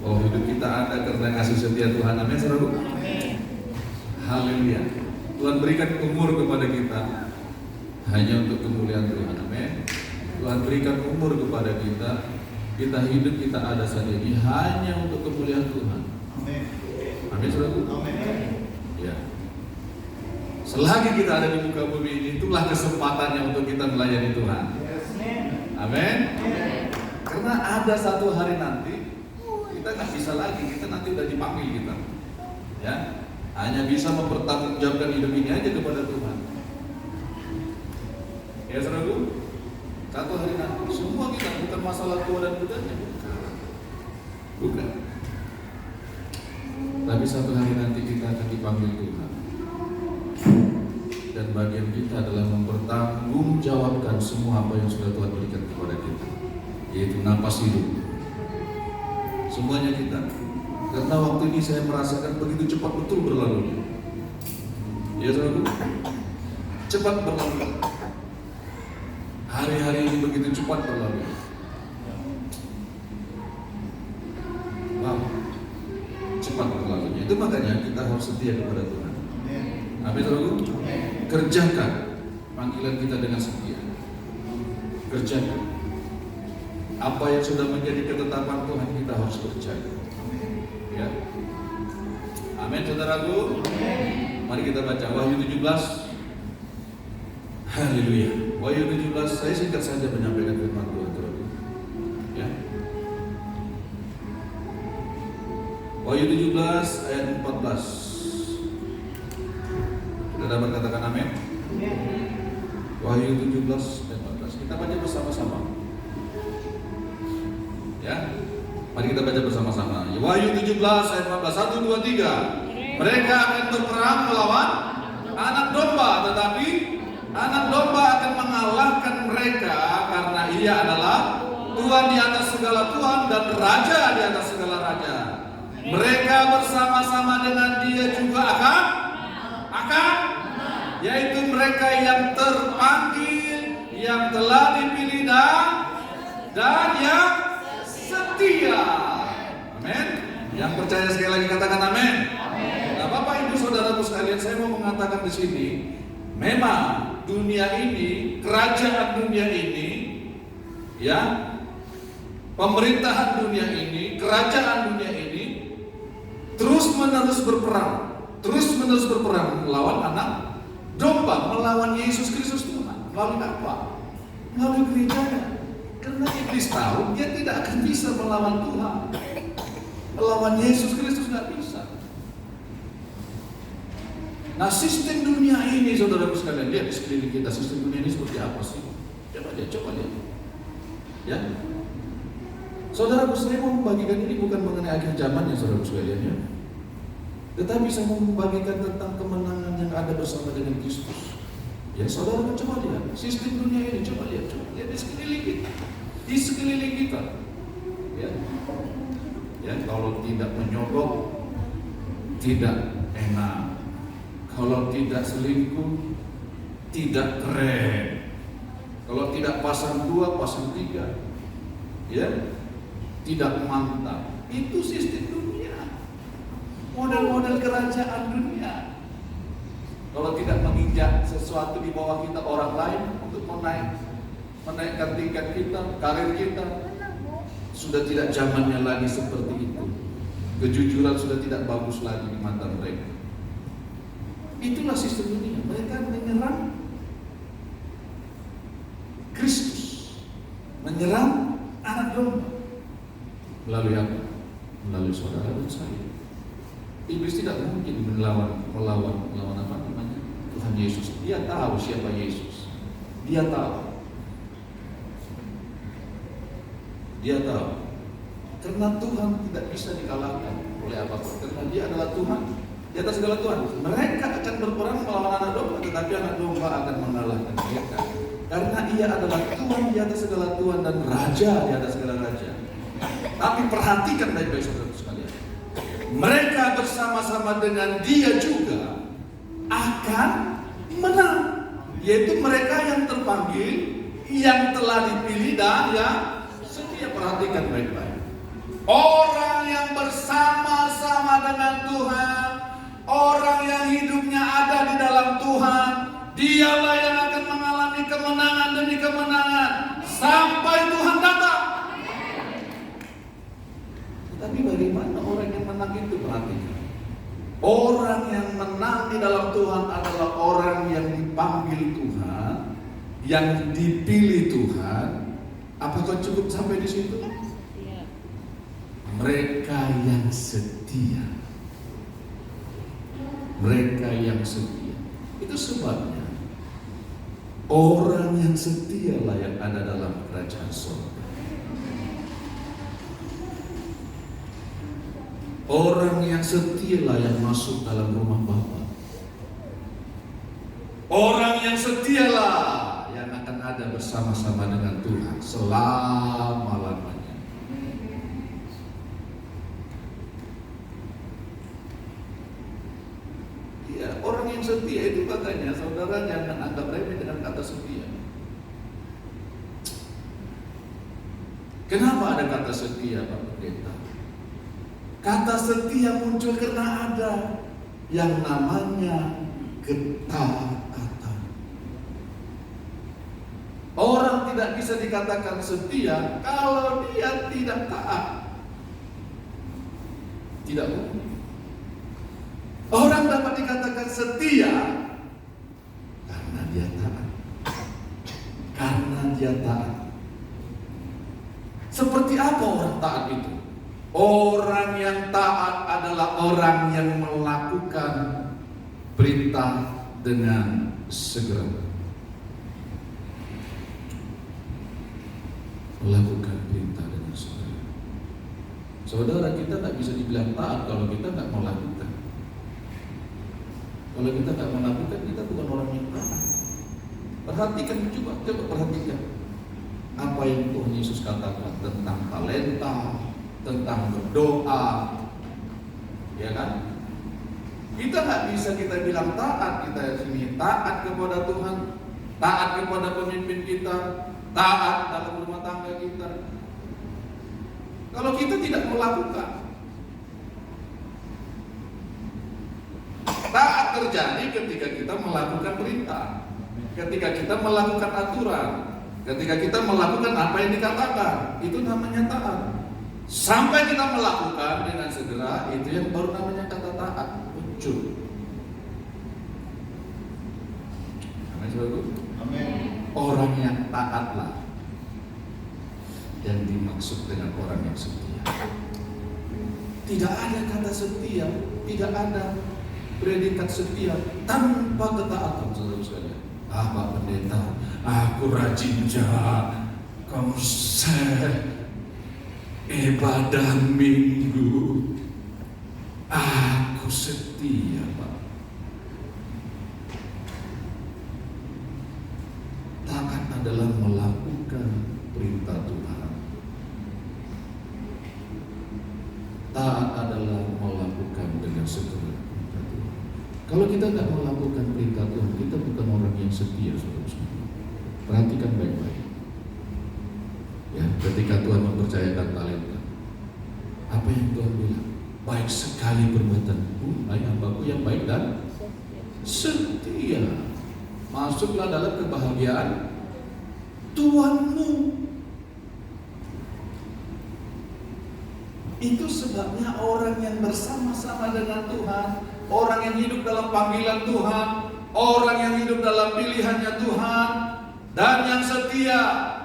Oh, hidup kita ada karena kasih setia Tuhan. Amin, saudara. Haleluya. Tuhan berikan umur kepada kita hanya untuk kemuliaan Tuhan. Amin. Tuhan berikan umur kepada kita. Kita hidup, kita ada saja ini hanya untuk kemuliaan Tuhan. Amin. Amin, saudara. Amin. Ya. Selagi kita ada di muka bumi ini, itulah kesempatannya untuk kita melayani Tuhan. Amin. Karena ada satu hari nanti kita nggak bisa lagi, kita nanti udah dipanggil kita. Ya. Hanya bisa mempertanggungjawabkan hidup ini aja kepada Tuhan. Ya saudaraku, satu hari nanti semua kita, bukan masalah tua dan mudanya, bukan. Tapi satu hari nanti kita akan dipanggil Tuhan. Dan bagian kita adalah mempertanggungjawabkan semua apa yang sudah Tuhan berikan kepada kita, yaitu napas hidup. Semuanya kita. Karena waktu ini saya merasakan begitu cepat betul berlalu. Ya saudara, cepat berlalu. Hari-hari ini begitu cepat berlalu. Wow, cepat berlalunya. Itu makanya kita harus setia kepada Tuhan. Amin saudara. Kerjakan panggilan kita dengan setia. Kerjakan apa yang sudah menjadi ketetapan Tuhan, kita harus kerjakan. Ya. Amin saudaraku. Mari kita baca Wahyu 17. Haleluya. Wahyu 17, saya singkat saja menyampaikan firman Tuhan, saudaraku. Ya. Wahyu 17 ayat 14. Sudah dapat katakan amin? Wahyu 17 ayat 14. Kita baca bersama-sama. Ya. Mari kita baca bersama-sama. Wahyu 17 ayat 14. 1, 2, 3. Mereka akan berperang melawan anak domba, tetapi anak domba akan mengalahkan mereka karena ia adalah Tuhan di atas segala Tuhan dan Raja di atas segala Raja. Mereka bersama-sama dengan dia juga akan yaitu mereka yang terpanggil, yang telah dipilih dan yang setia. Amin. Yang percaya sekali lagi katakan amin. Nah, Bapak Ibu Saudaraku sekalian, saya mau mengatakan di sini, memang dunia ini, kerajaan dunia ini, ya, pemerintahan dunia ini, kerajaan dunia ini terus-menerus berperang melawan anak domba, melawan Yesus Kristus Tuhan. Melalui apa? Melalui gerejanya. Karena iblis tahu dia tidak akan bisa melawan Tuhan, melawan Yesus Kristus nggak bisa. Nah, sistem dunia ini, saudaraku sekalian, lihat di sekeliling kita, sistem dunia ini seperti apa sih? Coba lihat. Ya, saudaraku, saya mau membagikan ini bukan mengenai akhir zaman ya, saudaraku sekalian ya, tetapi saya mau membagikan tentang kemenangan yang ada bersama dengan Kristus. Ya, saudara coba lihat sistem dunia ini, coba lihat di sekeliling kita, ya, kalau tidak menyogok tidak enak, kalau tidak selingkuh tidak keren, kalau tidak pasang 2 pasang 3, ya, tidak mantap. Itu sistem dunia, model-model kerajaan dunia. Kalau tidak menginjak sesuatu di bawah kita orang lain untuk menaikkan tingkat kita, karir kita, sudah tidak zamannya lagi seperti itu. Kejujuran sudah tidak bagus lagi di mata mereka. Itulah sistem dunia. Mereka menyerang Kristus, menyerang anak domba. Melalui apa? Melalui saudara dan saya. Iblis tidak mungkin melawan apa namanya? Tuhan Yesus. Dia tahu siapa Yesus. Dia tahu. Karena Tuhan tidak bisa dikalahkan oleh apapun. Karena dia adalah Tuhan di atas segala Tuhan. Mereka akan berperang melawan anak domba, tetapi anak domba akan mengalahkan mereka. Karena ia adalah Tuhan di atas segala Tuhan dan Raja di atas segala Raja. Tapi perhatikan baik-baik saudara sekalian. Mereka bersama-sama dengan dia juga akan menang. Yaitu mereka yang terpanggil, yang telah dipilih dan yang setia. Perhatikan baik-baik. Orang yang yang bersama-sama dengan Tuhan, orang yang hidupnya ada di dalam Tuhan, dialah yang akan mengalami kemenangan demi kemenangan sampai Tuhan datang. Tapi bagaimana orang yang menang itu? Perhatikan. Orang yang menang di dalam Tuhan adalah orang yang dipanggil Tuhan, yang dipilih Tuhan. Apakah cukup sampai di situ? Mereka yang setia. Mereka yang setia. Itu sebabnya orang yang setialah yang ada dalam kerajaan surga. Orang yang setialah yang masuk dalam rumah Bapa. Orang yang setialah yang akan ada bersama-sama dengan Tuhan selama-lamanya. Ya, orang yang setia itu katanya, saudara jangan anggap remeh dengan kata setia. Kenapa ada kata setia, Pak Pendeta? Kata setia muncul karena ada yang namanya ketaatan. Orang tidak bisa dikatakan setia kalau dia tidak taat. Tidak mungkin. Orang dapat dikatakan setia karena dia taat. Karena dia taat. Seperti apa orang taat itu? Orang yang taat adalah orang yang melakukan perintah dengan segera. Melakukan perintah dengan segera. Saudara, kita tak bisa dibilang taat kalau kita tak melakukan. Kalau kita tak melakukan, kita bukan orang yang taat. Perhatikan, coba perhatikan apa yang Tuhan Yesus katakan tentang talenta, tentang berdoa, ya kan? Kita nggak bisa kita bilang taat, kita sini taat kepada Tuhan, taat kepada pemimpin kita, taat dalam rumah tangga kita. Kalau kita tidak melakukan, taat terjadi ketika kita melakukan perintah, ketika kita melakukan aturan, ketika kita melakukan apa yang dikatakan, itu namanya taat. Sampai kita melakukan dengan segera, itu yang baru namanya kata taat muncul. Amin. Orang yang taatlah yang dimaksud dengan orang yang setia. Tidak ada kata setia, tidak ada predikat setia tanpa ketaatan, saudara sekalian. Pak Pendeta, aku rajin jahat, kamu ibadah minggu, aku setia, Pak. Taat adalah melakukan perintah Tuhan. Taat adalah melakukan dengan segera perintah Tuhan. Kalau kita tidak melakukan perintah Tuhan, kita bukan orang yang setia, saudara-saudara. Perhatikan baik-baik. Ya, ketika Tuhan mempercayakan talenta, apa yang Tuhan bilang? Baik sekali perbuatanku, hai hambaku yang baik dan setia. Masuklah dalam kebahagiaan Tuhanmu. Itu sebabnya orang yang bersama-sama dengan Tuhan, orang yang hidup dalam panggilan Tuhan, orang yang hidup dalam pilihannya Tuhan, dan yang setia,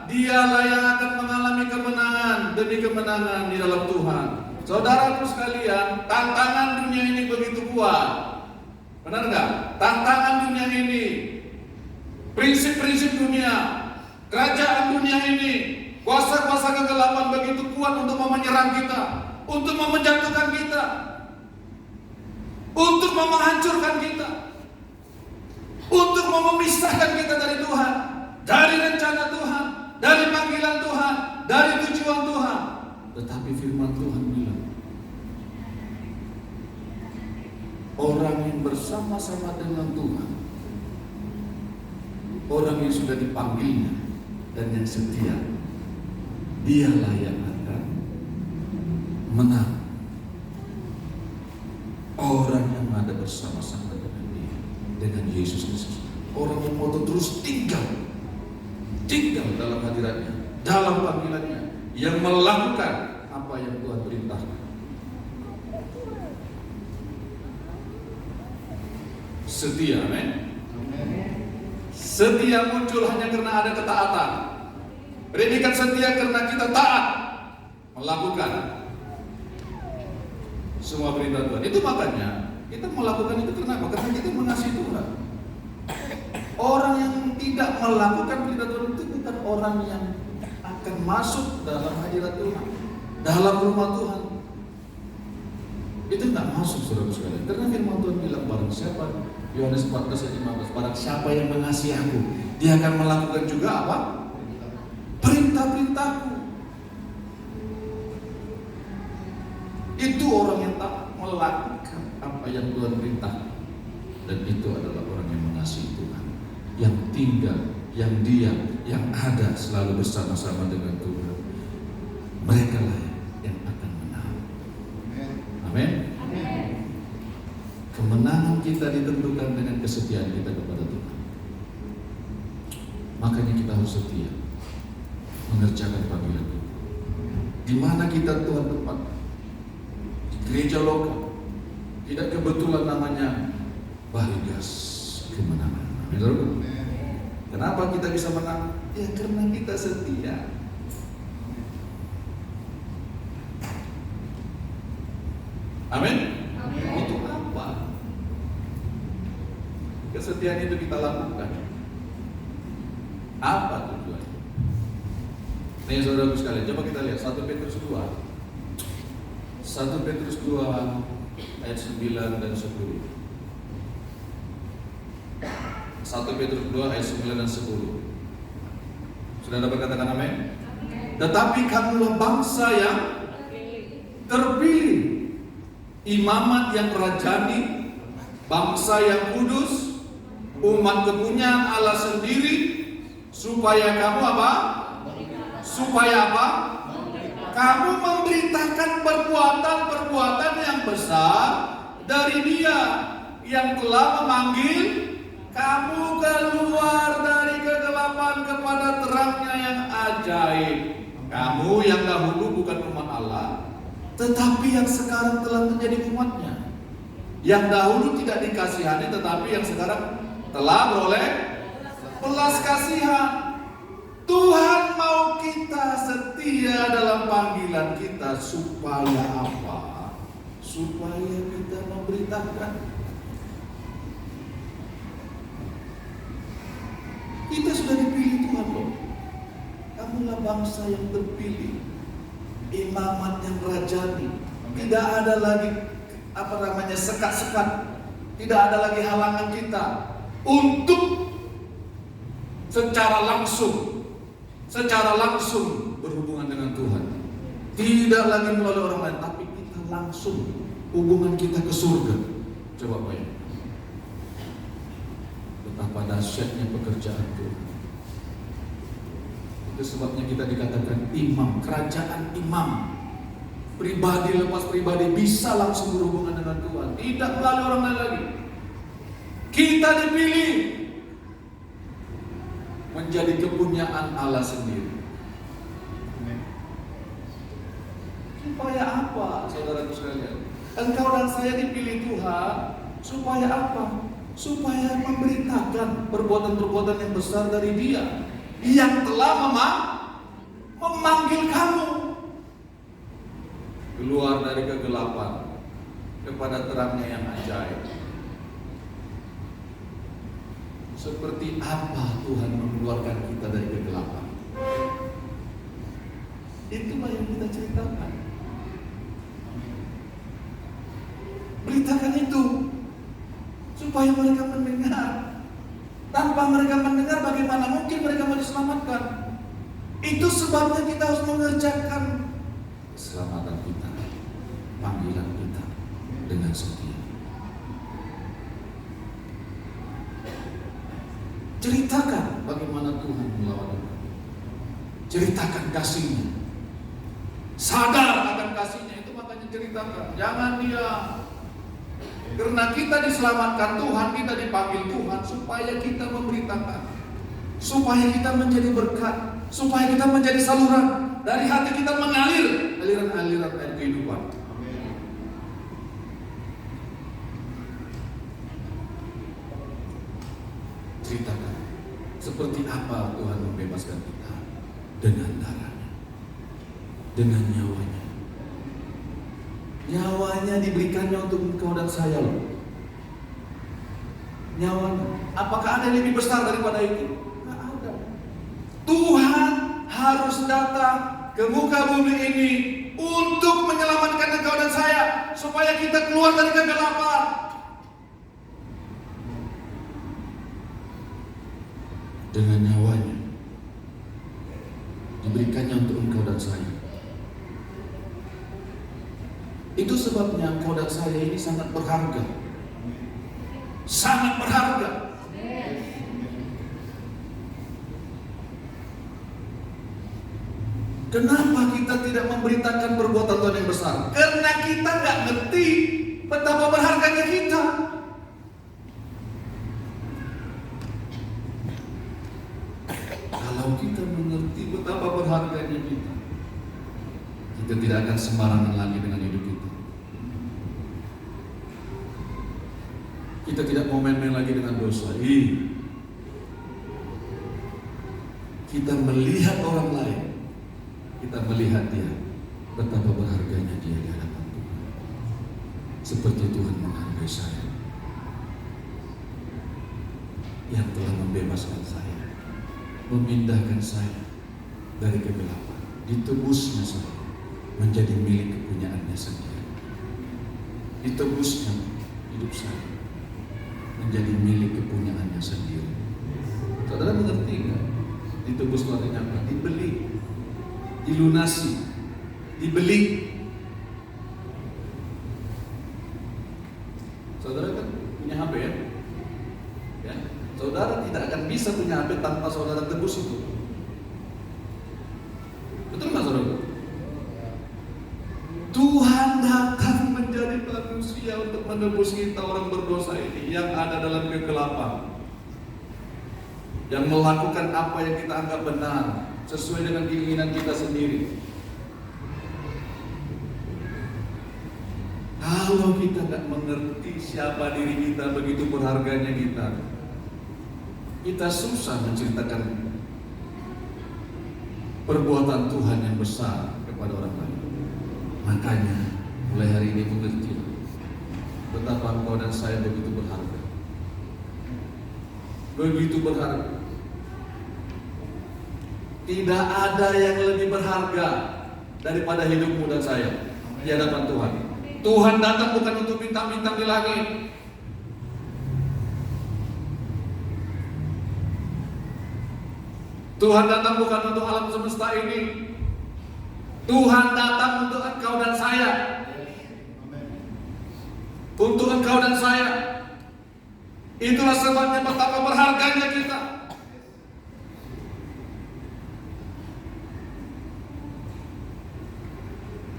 dialah yang akan mengalami kemenangan demi kemenangan di dalam Tuhan. Saudaraku sekalian, tantangan dunia ini begitu kuat. Benar nggak? Tantangan dunia ini, prinsip-prinsip dunia, kerajaan dunia ini, kuasa-kuasa kegelapan begitu kuat untuk menyerang kita, untuk menjatuhkan kita, untuk menghancurkan kita, untuk memisahkan kita dari Tuhan, dari rencana Tuhan, dari panggilan Tuhan, dari tujuan Tuhan. Tetapi firman Tuhan bilang, orang yang bersama-sama dengan Tuhan, orang yang sudah dipanggilnya dan yang setia, dialah yang akan menang bersama-sama dengan Dia, dengan Yesus Kristus. Orang yang mau terus tinggal dalam hadiratnya, dalam panggilannya, yang melakukan apa yang Tuhan perintahkan. Setia, amin. Setia muncul hanya karena ada ketaatan. Predikat setia karena kita taat melakukan semua perintah Tuhan. Itu makanya kita melakukan itu kenapa? Karena kita mengasihi Tuhan. Orang yang tidak melakukan perintah Tuhan itu bukan orang yang akan masuk dalam hadirat Tuhan, dalam rumah Tuhan. Itu tidak masuk, saudara sekalian. Karena firman Tuhan bilang, barang siapa, Yohanes 14 ayat 15, barang siapa yang mengasihi aku, dia akan melakukan juga apa? Perintah-perintahku. Itu orang yang tak melakukan apa yang Tuhan perintahkan. Dan itu adalah orang yang mengasihi Tuhan, yang tinggal, yang diam, yang ada selalu bersama-sama dengan Tuhan. Mereka lah yang akan menang. Amin. Kemenangan kita ditentukan dengan kesetiaan kita kepada Tuhan. Makanya kita harus setia mengerjakan panggilan itu. Di mana kita Tuhan tempat? Di gereja lokal. Tidak kebetulan namanya Barigas Kemenangan. Betul? Kenapa kita bisa menang? Ya karena kita setia. Amin. Itu apa? Kesetiaan itu kita lakukan. Apa tujuannya? Nih saudara sekalian, coba kita lihat 1 Petrus 2. 1 Petrus 2 ayat 9 dan 10. 1 Petrus 2 ayat 9 dan 10. Sudah dapat katakan amin? Tetapi kamulah bangsa yang terpilih, imamat yang rajani, bangsa yang kudus, umat kepunyaan Allah sendiri, supaya kamu apa? Supaya apa? Kamu memberitakan perbuatan-perbuatan yang besar dari Dia yang telah memanggil kamu keluar dari kegelapan kepada terangnya yang ajaib. Kamu yang dahulu bukan umat Allah, tetapi yang sekarang telah menjadi umatnya. Yang dahulu tidak dikasihani, tetapi yang sekarang telah beroleh belas kasihan. Tuhan mau kita setia dalam panggilan kita supaya apa? Supaya kita memberitakan. Kita sudah dipilih Tuhan loh. Kamulah bangsa yang terpilih, imamat yang rajani. Tidak ada lagi sekat-sekat. Tidak ada lagi halangan kita untuk secara langsung berhubungan dengan Tuhan. Tidak lagi melalui orang lain, tapi kita langsung hubungan kita ke surga. Coba bayangkan betapa dahsyatnya pekerjaan Tuhan. Itu sebabnya kita dikatakan imam, kerajaan imam. Pribadi lepas pribadi bisa langsung berhubungan dengan Tuhan, tidak melalui orang lain lagi. Kita dipilih menjadi kepunyaan Allah sendiri. Supaya apa, saudaraku sekalian? Engkau dan saya dipilih Tuhan supaya apa? Supaya memberitakan perbuatan-perbuatan yang besar dari Dia yang telah memanggil kamu keluar dari kegelapan kepada terangnya yang ajaib. Seperti apa Tuhan mengeluarkan kita dari kegelapan? Itulah yang kita ceritakan. Beritakan itu supaya mereka mendengar. Tanpa mereka mendengar, bagaimana mungkin mereka mau diselamatkan? Itu sebabnya kita harus mengerjakan keselamatan kita, panggilan kita dengan setia. Ceritakan bagaimana Tuhan melawan kita. Ceritakan kasih-Nya. Sadar akan kasih-Nya, itu makanya ceritakan. Jangan diam. Karena kita diselamatkan Tuhan, kita dipanggil Tuhan supaya kita memberitakan, supaya kita menjadi berkat, supaya kita menjadi saluran dari hati kita mengalir aliran-aliran air kehidupan. Ceritakan seperti apa Tuhan membebaskan kita dengan darahnya, dengan nyawanya. Nyawanya diberikannya untuk engkau dan saya loh. Nyawanya. Apakah ada yang lebih besar daripada itu? Tidak ada. Tuhan harus datang ke muka bumi ini untuk menyelamatkan engkau dan saya, supaya kita keluar dari kegelapan. Dengan nyawanya diberikannya untuk engkau dan saya. Itu sebabnya engkau dan saya ini sangat berharga. Sangat berharga. Kenapa kita tidak memberitakan perbuatan Tuhan yang besar? Karena kita nggak ngerti betapa berharganya kita. Kalau kita mengerti betapa berharganya kita tidak akan sembarangan lagi dengan hidup kita. Kita tidak mau main-main lagi dengan dosa. Kita melihat orang lain, kita melihat dia, betapa berharganya dia di hadapan Tuhan. Seperti Tuhan menghargai saya, yang telah membebaskan saya, memindahkan saya dari kegelapan, ditebusnya saya menjadi milik kepunyaannya sendiri. Ditebusnya hidup saya menjadi milik kepunyaannya sendiri. Saudara mengerti nggak? Ditebus itu artinya apa? Dibeli, dilunasi, dibeli. Saudara kan punya HP ya? Ya, saudara tidak akan bisa punya HP tanpa saudara tebus itu. Betul nggak saudara? Tuhan datang menjadi manusia untuk menebus kita orang berdosa ini yang ada dalam kegelapan, yang melakukan apa yang kita anggap benar sesuai dengan keinginan kita sendiri. Kalau kita nggak mengerti siapa diri kita, begitu berharganya kita susah menceritakan perbuatan Tuhan yang besar kepada orang lain. Makanya mulai hari ini mengerti betapa engkau dan saya begitu berharga. Begitu berharga. Tidak ada yang lebih berharga daripada hidupmu dan saya di hadapan Tuhan. Tuhan datang bukan untuk bintang-bintang di langit. Tuhan datang bukan untuk alam semesta ini. Tuhan datang untuk engkau dan saya. Untuk engkau dan saya. Itulah sebabnya betapa berharganya kita.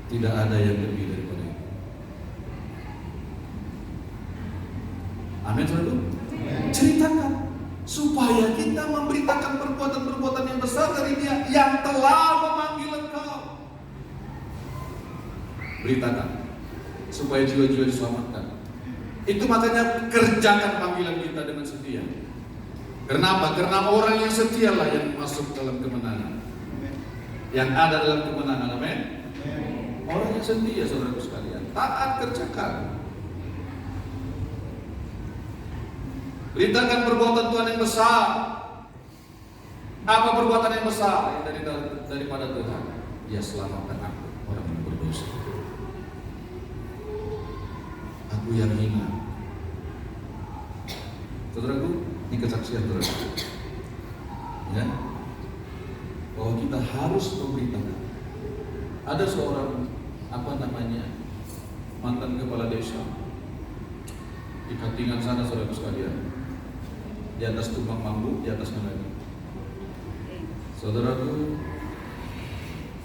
Tidak ada yang lebih daripada itu. Amin, saudara. Ceritakan supaya kita memberitakan perbuatan-perbuatan yang besar dari Dia yang telah memanggil engkau. Beritakan supaya jiwa-jiwa diselamatkan. Itu makanya kerjakan panggilan kita dengan setia. Kenapa? Karena orang yang setialah yang masuk dalam kemenangan, yang ada dalam kemenangan. Amin. Orang yang setia, saudaraku sekalian, taat, kerjakan. Beritakan perbuatan Tuhan yang besar. Apa perbuatan yang besar daripada Tuhan? Dia selamatkan aku, orang yang berdosa. Aku yang hina. Saudaraku, ini kesaksian saudaraku. Ya, bahwa kita harus memberitakan. Ada seorang mantan kepala desa di Katingan sana, saudaraku sekalian, di atas tumpang bambu, di atasnya lagi. Saudaraku,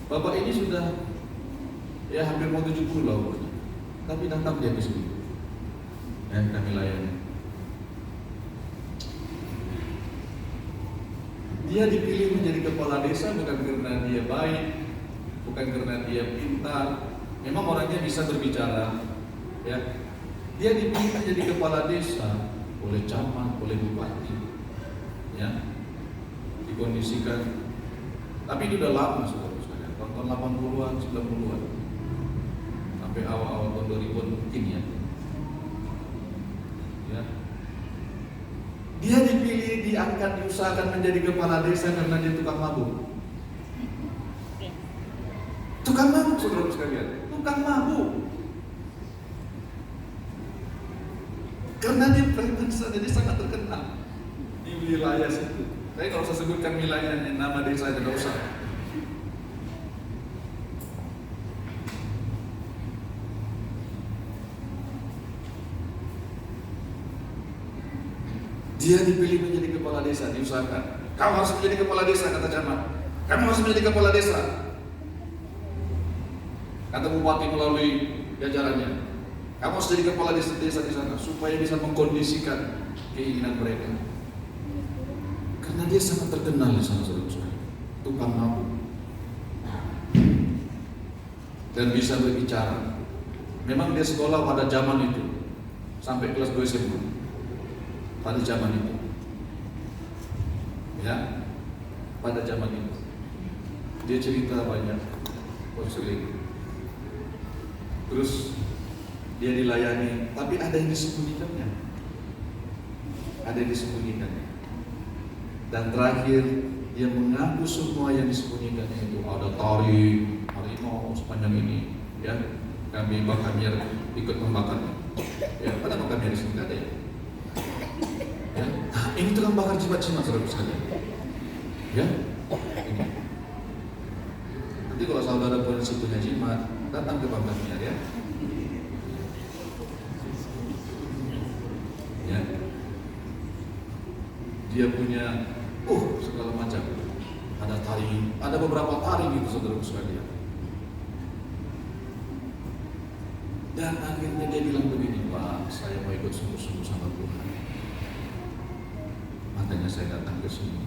bapak ini sudah hampir mau 70 lah umurnya, tapi datang dia ke sini. yang kami layani. Dia dipilih menjadi kepala desa bukan karena dia baik, bukan karena dia pintar. Memang orangnya bisa berbicara, ya. Dia dipilih menjadi kepala desa oleh camat, oleh bupati, ya. Dikondisikan. Tapi itu udah lama saudara sekalian, tahun 80-an, 90-an, sampai awal-awal tahun 2000-an mungkin ya. Ya. Dia dipilih, diangkat, diusahakan menjadi kepala desa karena dia tukang mabuk. Tukang mabuk saudara sekalian, tukang mabuk. Karena dia preman saja, dia sangat terkenal di wilayah situ. Saya kalau usah sebutkan wilayahnya, nama desa aja tidak usah. Dia dipilih menjadi kepala desa, diusahakan. Kamu harus menjadi kepala desa, kata camat. Kamu harus menjadi kepala desa, kata bupati melalui jajarannya. Kamu harus jadi kepala desa di sana supaya bisa mengkondisikan keinginan mereka. Karena dia sangat terkenal di sana, saudara, tukang mabuk dan bisa berbicara. Memang dia sekolah pada zaman itu sampai kelas 2 SMA. Pada zaman itu, ya, pada zaman itu, dia cerita banyak, konseling. Terus dia dilayani, tapi ada yang disembunyikannya, ada yang disembunyikannya. Dan terakhir dia mengaku semua yang disembunyikannya itu. Ada tari harimau sepanjang ini, ya. Kami bakal ikut membakarnya. Ya, pada bakal di sini ada ya. Ya. Nah, ini tukang bakar jimat-jimat saudara sekalian. Ya, ini. Nanti kalau saudara punya situnya jimat, datang ke Bapak Miar ya. Ya. Dia punya segala macam. Ada tari, ada beberapa tari gitu saudara sekalian. Dan akhirnya dia bilang begini, Pak, saya mau ikut sungguh-sungguh sama Tuhan. Makanya saya datang ke sini.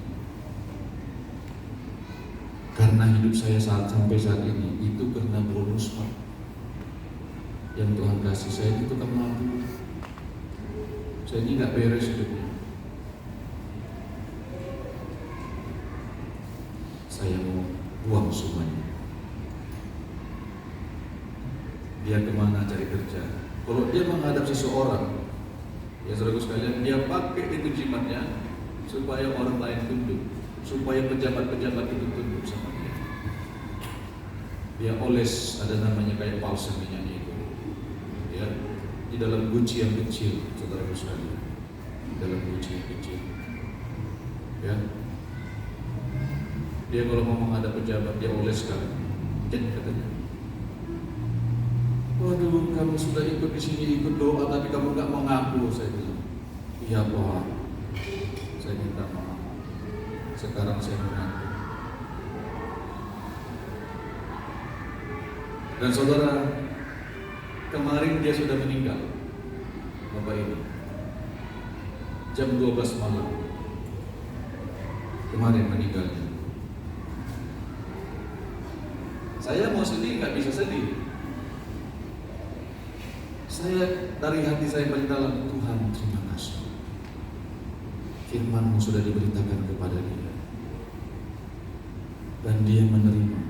Karena hidup saya sampai saat ini itu karena bonus, Pak. Yang Tuhan kasih saya itu tukang mabuk. Saya ini nggak beres hidupnya. Saya mau buang semuanya. Dia kemana cari kerja? Kalau dia menghadap seseorang, ya saudara sekalian, dia pakai itu jimatnya supaya orang lain tunduk, supaya pejabat-pejabat itu tunduk sama dia. Dia oles, ada namanya kayak balsam minyaknya itu, ya, di dalam guci yang kecil, saudara sekalian, di dalam guci yang kecil, ya. Dia kalau mau menghadap pejabat, dia oleskan, katanya. Waduh, kamu sudah ikut di sini, ikut doa, tapi kamu nggak mengaku. Saya bilang, iya Pak, saya minta maaf. Sekarang saya mengaku. Dan saudara, kemarin dia sudah meninggal, Bapak ini, jam 12 malam. Kemarin meninggalnya. Saya mau sedih, nggak bisa sedih. Saya dari hati saya paling dalam, Tuhan terima kasih. Firman-Mu sudah diberitakan kepada dia. Dan dia menerima.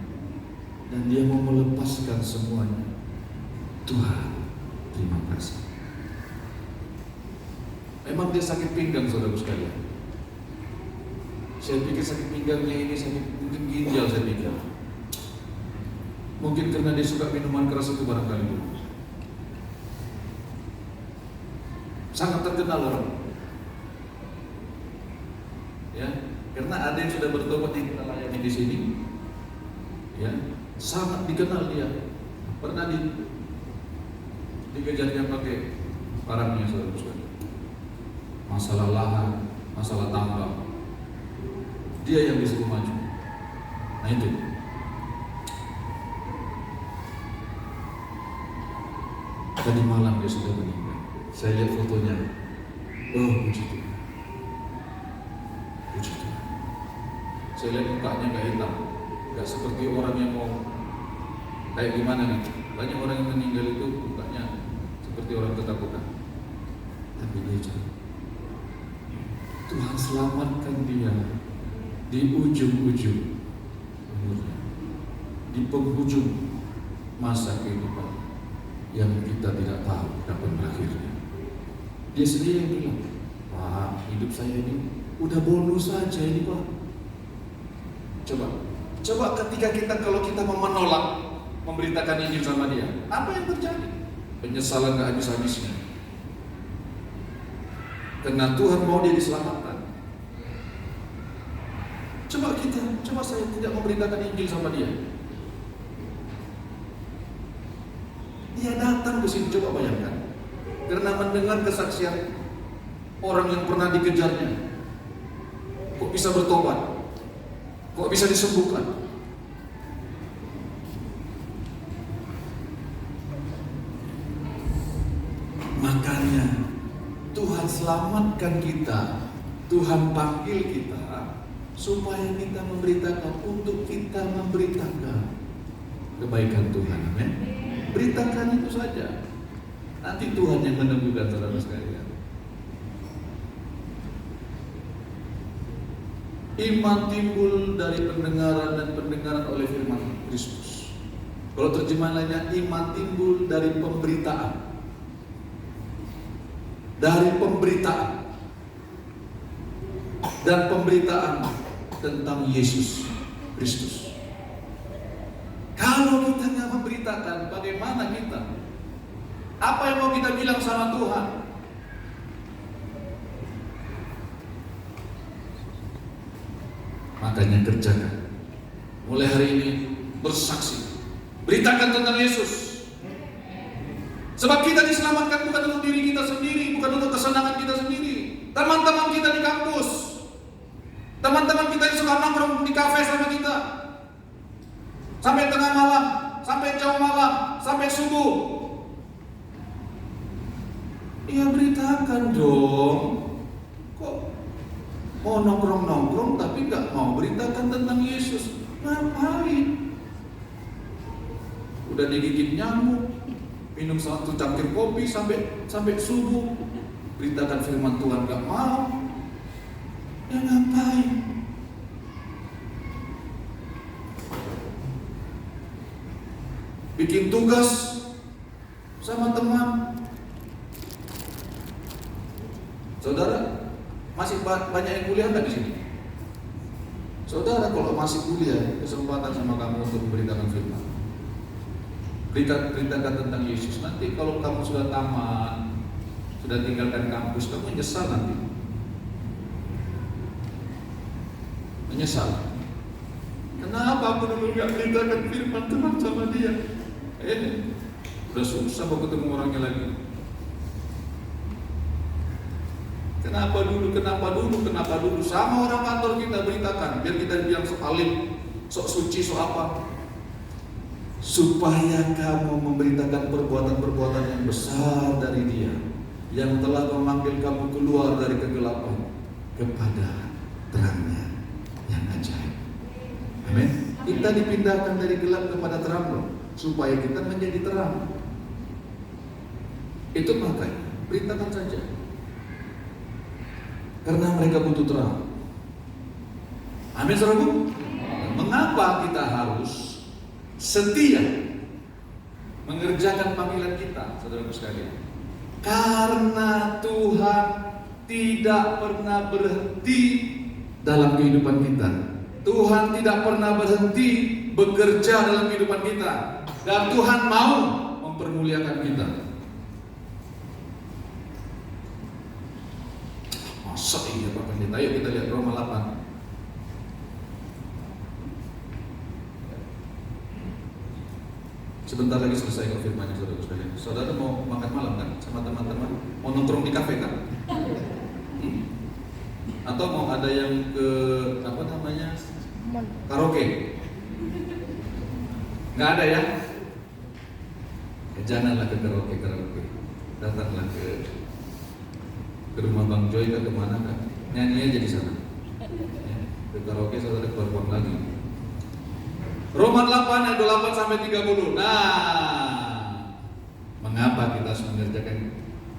Dan dia mau melepaskan semuanya. Tuhan, terima kasih. Memang dia sakit pinggang, saudara sekalian. Saya pikir sakit pinggangnya ini sakit mungkin ginjal, saya pikir. Mungkin karena dia suka minuman keras itu barangkali dulu. Sangat terkenal orang. Ya, karena ada yang sudah bertobat yang kita layani di sini. Ya, sangat dikenal dia. Pernah dikejarnya pakai barangnya saudara-saudara. Masalah lahan, masalah tambang. Dia yang disuruh maju. Nah itu. Tadi malam dia sudah meninggal. Saya lihat fotonya. Oh, puji Tuhan. Puji Tuhan. Saya lihat mukanya nggak hitam, nggak seperti orang yang mau kayak gimana nih. Banyak orang yang meninggal itu mukanya seperti orang ketakutan. Tapi dia jatuh. Tuhan selamatkan dia di ujung-ujung umurnya, di penghujung masa kehidupan yang kita tidak tahu kapan berakhirnya. Dia sendiri yang bilang, "Pak, hidup saya ini udah bonus saja ini, Pak." Coba ketika kalau kita mau menolak memberitakan Injil sama dia, apa yang terjadi? Penyesalan gak habis-habisnya. Karena Tuhan mau dia diselamatkan. Coba saya tidak memberitakan Injil sama dia. Dia datang ke sini, coba bayangkan. Karena mendengar kesaksian orang yang pernah dikejarnya, kok bisa bertobat? Kok bisa disembuhkan? Makanya Tuhan selamatkan kita, Tuhan panggil kita supaya kita memberitakan, untuk kita memberitakan kebaikan Tuhan. Amin. Beritakan itu saja. Nanti Tuhan yang menemukan, saudara sekalian. Iman timbul dari pendengaran, dan pendengaran oleh firman Kristus. Kalau terjemahan lainnya, iman timbul dari pemberitaan. Dari pemberitaan. Dan pemberitaan tentang Yesus Kristus. Kalau kita nggak memberitakan, bagaimana kita? Apa yang mau kita bilang sama Tuhan? Makanya kerjakan. Mulai hari ini bersaksi. Beritakan tentang Yesus. Sebab kita diselamatkan bukan untuk diri kita sendiri, bukan untuk kesenangan kita sendiri. Teman-teman kita di kampus, teman-teman kita yang suka nongkrong di kafe sama kita, sampai tengah malam, sampai jauh malam, sampai subuh. Ya beritakan dong. Kok mau nongkrong-nongkrong tapi gak mau beritakan tentang Yesus? Ngapain? Udah digigit nyamuk, minum 1 cangkir kopi sampai subuh, beritakan firman Tuhan gak mau. Ya ngapain? Bikin tugas sama teman. Saudara, masih banyak yang kuliah nggak di sini? Saudara, kalau masih kuliah, kesempatan sama kamu untuk memberitakan firman. Beritakan tentang Yesus. Nanti kalau kamu sudah tamat, sudah tinggalkan kampus, kamu menyesal nanti. Menyesal. Kenapa aku dulu nggak beritakan firman Tuhan sama dia? Udah susah mau ketemu orangnya lagi. Kenapa dulu? Sama orang kantor kita beritakan, biar kita bilang sok alim, sok suci, sok apa. Supaya kamu memberitakan perbuatan-perbuatan yang besar dari Dia, yang telah memanggil kamu keluar dari kegelapan kepada terangnya yang ajaib. Amin. Kita dipindahkan dari gelap kepada terang, supaya kita menjadi terang. Itu makanya beritakan saja. Karena mereka butuh terang. Amin, saudaraku. Mengapa kita harus setia mengerjakan panggilan kita, saudaraku sekalian? Karena Tuhan tidak pernah berhenti dalam kehidupan kita. Tuhan tidak pernah berhenti bekerja dalam kehidupan kita. Dan Tuhan mau mempermuliakan kita. Masa iya Pak Pendeta? Ayo kita lihat Roma 8. Sebentar lagi selesai kok firman-Nya, saudara sekalian. Saudara mau makan malam kan sama teman-teman? Mau nongkrong di kafe kan? Atau mau ada yang ke apa namanya? Karaoke? Nggak ada ya? Janganlah ke karaoke. datanglah ke rumah Bang Joy, ke kemana kan? Nyanyi aja di sana. Ke karaoke saudara keluar uang lagi. Roma 8 ayat 28 sampai 30. Nah, mengapa kita harus mengerjakan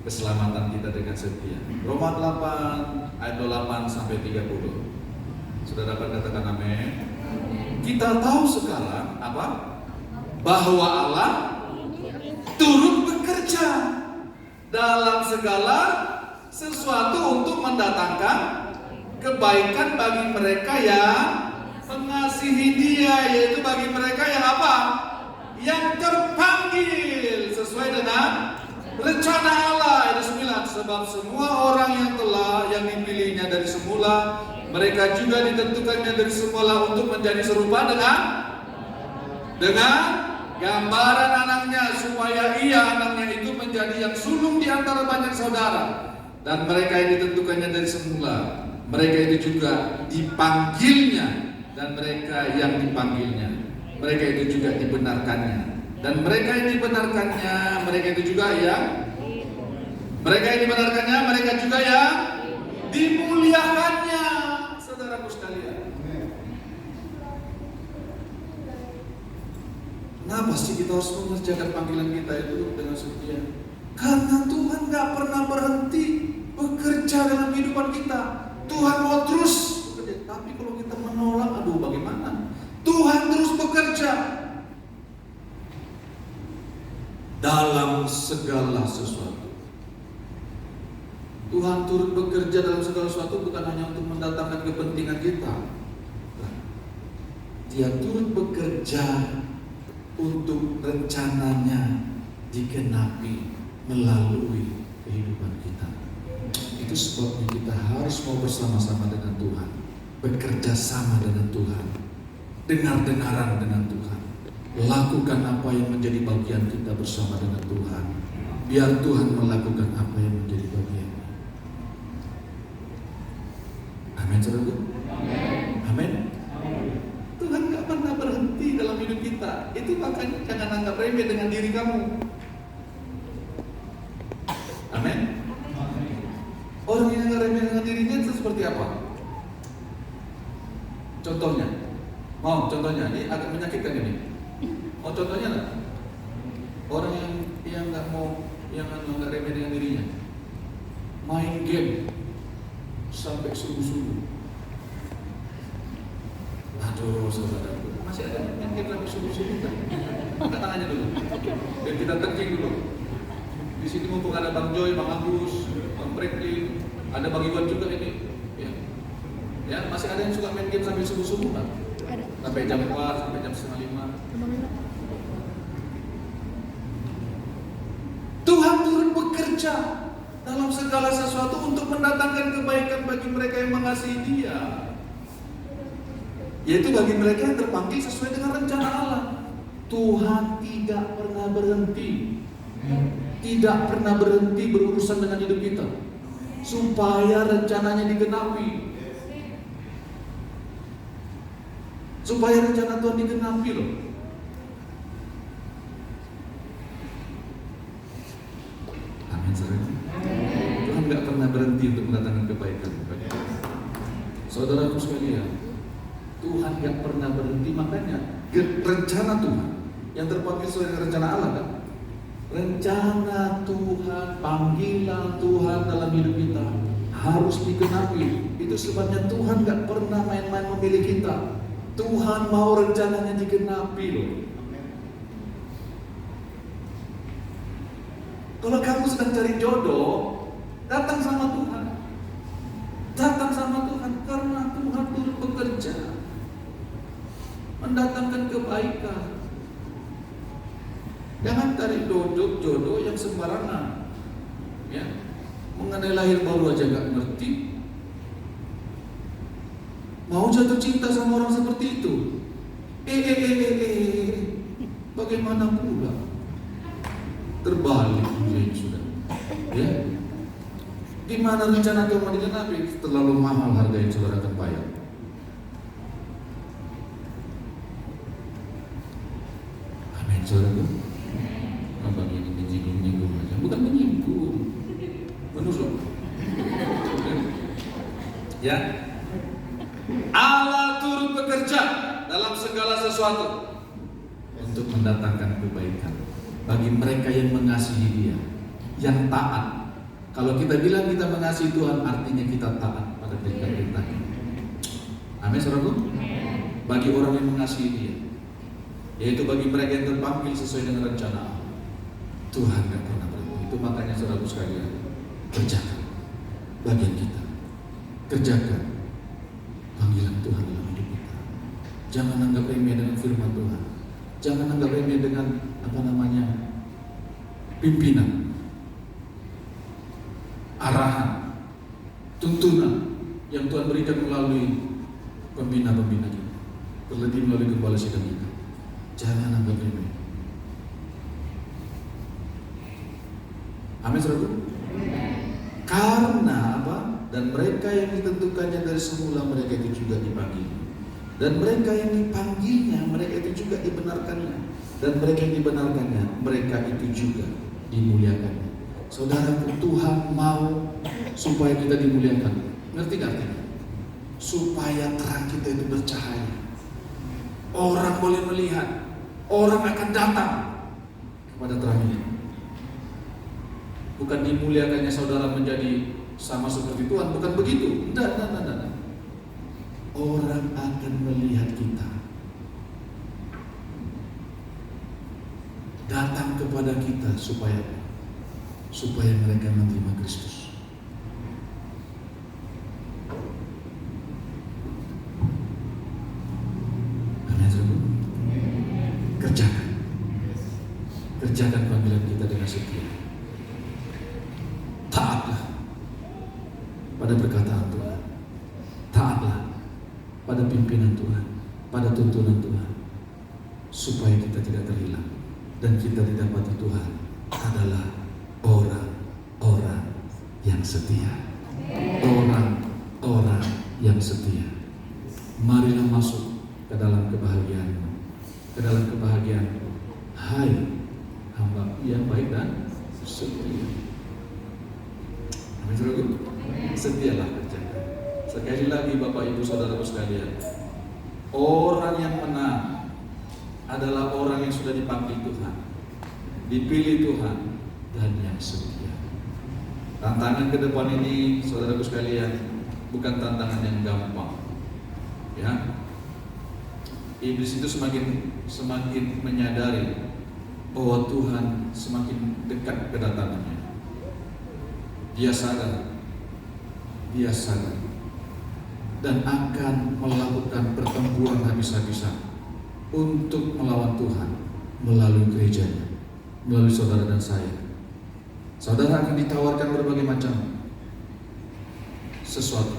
keselamatan kita dengan setia? Roma 8 ayat 28 sampai 30. Sudah dapat katakan amin? Kita tahu sekarang apa? Bahwa Allah turut bekerja dalam segala sesuatu untuk mendatangkan kebaikan bagi mereka yang mengasihi Dia, yaitu bagi mereka yang apa? Yang terpanggil sesuai dengan rencana Allah. Ayat 9, sebab semua orang yang dipilihnya dari semula, mereka juga ditentukannya dari semula untuk menjadi serupa dengan gambaran anaknya, supaya ia anaknya itu menjadi yang sulung di antara banyak saudara. Dan mereka yang ditentukannya dari semula, mereka itu juga dipanggilnya, dan mereka yang dipanggilnya, mereka itu juga dibenarkannya, dan mereka yang dibenarkannya, mereka itu juga yang mereka juga yang dimuliakannya. Saudaraku sekalian, kenapa sih kita harus mengerjakan panggilan kita itu dengan setia? Karena Tuhan gak pernah berhenti bekerja dalam kehidupan kita. Tuhan mau terus bekerja, tapi kalau kita menolak, aduh bagaimana? Tuhan terus bekerja dalam segala sesuatu. Tuhan turut bekerja dalam segala sesuatu bukan hanya untuk mendatangkan kepentingan kita. Dia turut bekerja untuk rencananya digenapi melalui kehidupan kita. Itu sebabnya kita harus mau bersama-sama dengan Tuhan, bekerja sama dengan Tuhan, dengar-dengaran dengan Tuhan, lakukan apa yang menjadi bagian kita bersama dengan Tuhan, biar Tuhan melakukan apa yang menjadi bagian. Amin, saudara. Amin. Tuhan gak pernah berhenti dalam hidup kita. Itu makanya jangan anggap remeh dengan diri kamu. Amin. Orang yang anggap remeh dengan dirinya itu seperti apa? Contohnya, ini agak menyakitkan ini. Contohnya lah. Orang yang nggak mau, yang nggak remeh dengan dirinya, main game sampai subuh-subuh. Aduh, saudara, masih ada yang game sampai subuh-subuh kan? Angkat tangannya dulu. Dan kita tengking dulu. Di sini mumpung ada Bang Joy, Bang Agus, Bang Franklin, ada Bang Iwan juga ini. Ya, masih ada yang suka main game sampai subuh-subuh kan? Ada. Sampai jam 4, sampai jam 4:30. Tuhan turut bekerja dalam segala sesuatu untuk mendatangkan kebaikan bagi mereka yang mengasihi Dia, yaitu bagi mereka yang terpanggil sesuai dengan rencana Allah. Tuhan tidak pernah berhenti berurusan dengan hidup kita supaya rencananya digenapi, supaya rencana Tuhan digenapi loh. Amin, saudara. Tuhan gak pernah berhenti untuk mendatangkan kebaikan bagi kita. Saudaraku sekalian, Tuhan gak pernah berhenti, makanya rencana Tuhan yang terpanggil sesuai dengan rencana Allah kan? Rencana Tuhan, panggilan Tuhan dalam hidup kita harus digenapi. Itu sebabnya Tuhan gak pernah main-main memilih kita. Tuhan mau rencananya digenapi loh. Kalau kamu sedang cari jodoh, datang sama Tuhan. Datang sama Tuhan karena Tuhan turut bekerja mendatangkan kebaikan. Jangan cari jodoh yang sembarangan, ya, mengenai lahir baru aja gak ngerti, mau jatuh cinta sama orang seperti itu. Bagaimana pula? Terbalik ya sudah. Ya, gimana rencana Tuhan mau digenapi? Terlalu mahal harga yang saudara akan bayar. Amin, saudara. Abang ini menyinggung-nyinggung aja, bukan menyinggung. Ya, Allah turut bekerja dalam segala sesuatu untuk mendatangkan kebaikan bagi mereka yang mengasihi Dia, yang taat. Kalau kita bilang kita mengasihi Tuhan, artinya kita taat pada perintah-perintahnya. Amin, saudaraku. Bagi orang yang mengasihi Dia, yaitu bagi mereka yang terpanggil sesuai dengan rencana Allah. Tuhan gak pernah berhenti. Itu makanya saudaraku sekalian, kerjakan bagian kita, kerjakan panggilan Tuhan dalam hidup kita. Jangan anggap remeh dengan firman Tuhan. Jangan anggap remeh dengan pimpinan, arahan, tuntunan yang Tuhan berikan melalui pembina-pembina kita, terlebih melalui gembala sidang kita. Jangan anggap remeh. Amin, saudara. Karena apa? Dan mereka yang ditentukannya dari semula, mereka itu juga dipanggil. Dan mereka yang dipanggilnya, mereka itu juga dibenarkannya. Dan mereka yang dibenarkannya, mereka itu juga dimuliakannya. Saudara, Tuhan mau supaya kita dimuliakan. Ngerti gak artinya? Supaya terang kita itu bercahaya. Orang boleh melihat, orang akan datang kepada terang ini. Bukan dimuliakannya saudara menjadi sama seperti Tuhan, bukan begitu. Tidak. Orang akan melihat kita, datang kepada kita supaya mereka menerima Kristus. Kerjakan panggilan kita dengan setia. Taatlah pada perkataan Tuhan. Taatlah pada pimpinan Tuhan, pada tuntunan Tuhan, supaya kita tidak terhilang dan kita didapati Tuhan adalah orang-orang yang setia. Orang-orang yang setia. Marilah masuk ke dalam kebahagiaan, ke dalam kebahagiaan. Hai hamba yang baik dan setia. Amin, saudaraku. Setialah kerjakan. Sekali lagi Bapak Ibu Saudaraku sekalian, orang yang menang adalah orang yang sudah dipanggil Tuhan, dipilih Tuhan, dan yang setia. Tantangan ke depan ini saudaraku sekalian bukan tantangan yang gampang. Ya. Iblis itu semakin menyadari bahwa Tuhan semakin dekat kedatangannya. Dia sadar dan akan melakukan pertempuran habis-habisan untuk melawan Tuhan melalui gerejanya, melalui saudara dan saya. Saudara akan ditawarkan berbagai macam sesuatu.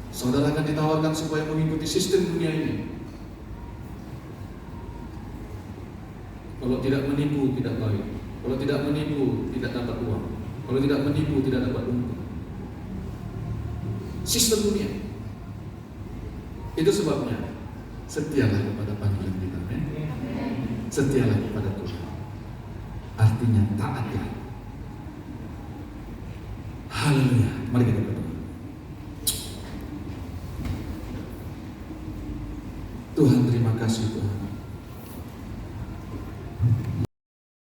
Saudara akan ditawarkan supaya mengikuti sistem dunia ini. Kalau tidak menipu, tidak baik. Kalau tidak menipu, tidak dapat uang. Kalau tidak menipu, tidak dapat untung. Sistem dunia. Itu sebabnya setialah kepada panggilan kita. Setialah kepada Tuhan. Artinya taatlah. Haleluya. Mari kita berdoa.